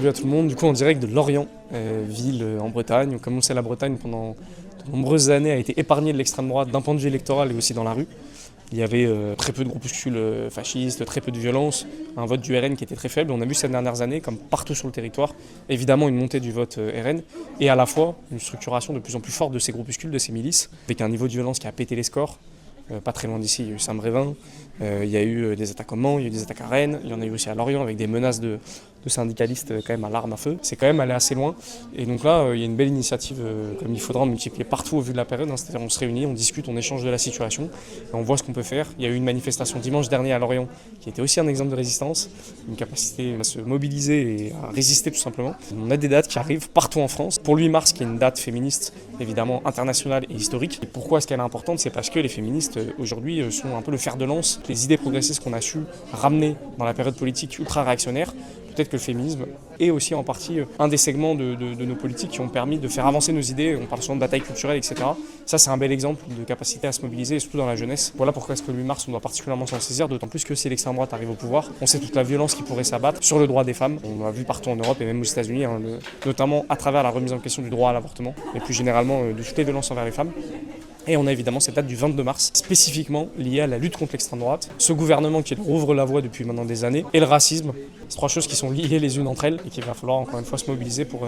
salut à tout le monde, du coup en direct de Lorient, ville en Bretagne. Comme on sait, la Bretagne pendant de nombreuses années a été épargnée de l'extrême droite d'un point de vue électoral et aussi dans la rue. Il y avait très peu de groupuscules fascistes, très peu de violence, un vote du RN qui était très faible. On a vu ces dernières années, comme partout sur le territoire, évidemment une montée du vote RN et à la fois une structuration de plus en plus forte de ces groupuscules, de ces milices, avec un niveau de violence qui a pété les scores. Pas très loin d'ici, il y a eu Saint-Brévin, il y a eu des attaques au Mans, il y a eu des attaques à Rennes, il y en a eu aussi à Lorient avec des menaces de syndicalistes quand même à l'arme à feu. C'est quand même allé assez loin. Et donc là, il y a une belle initiative comme il faudra en multiplier partout au vu de la période. C'est-à-dire on se réunit, on discute, on échange de la situation et on voit ce qu'on peut faire. Il y a eu une manifestation dimanche dernier à Lorient qui était aussi un exemple de résistance, une capacité à se mobiliser et à résister tout simplement. On a des dates qui arrivent partout en France. Pour le 8 mars, qui est une date féministe évidemment internationale et historique. Et pourquoi est-ce qu'elle est importante? C'est parce que les féministes aujourd'hui sont un peu le fer de lance. Les idées progressistes qu'on a su ramener dans la période politique ultra-réactionnaire, peut-être que le féminisme est aussi en partie un des segments de nos politiques qui ont permis de faire avancer nos idées. On parle souvent de bataille culturelle, etc. Ça, c'est un bel exemple de capacité à se mobiliser, surtout dans la jeunesse. Voilà pourquoi est-ce que le 8 mars, on doit particulièrement s'en saisir, d'autant plus que si l'extrême droite arrive au pouvoir, on sait toute la violence qui pourrait s'abattre sur le droit des femmes. On l'a vu partout en Europe et même aux États-Unis, notamment à travers la remise en question du droit à l'avortement, mais plus généralement de toutes les violences envers les femmes. Et on a évidemment cette date du 22 mars, spécifiquement liée à la lutte contre l'extrême droite, ce gouvernement qui leur ouvre la voie depuis maintenant des années, et le racisme. C'est trois choses qui sont liées les unes entre elles et qu'il va falloir encore une fois se mobiliser pour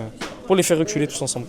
les faire reculer tous ensemble.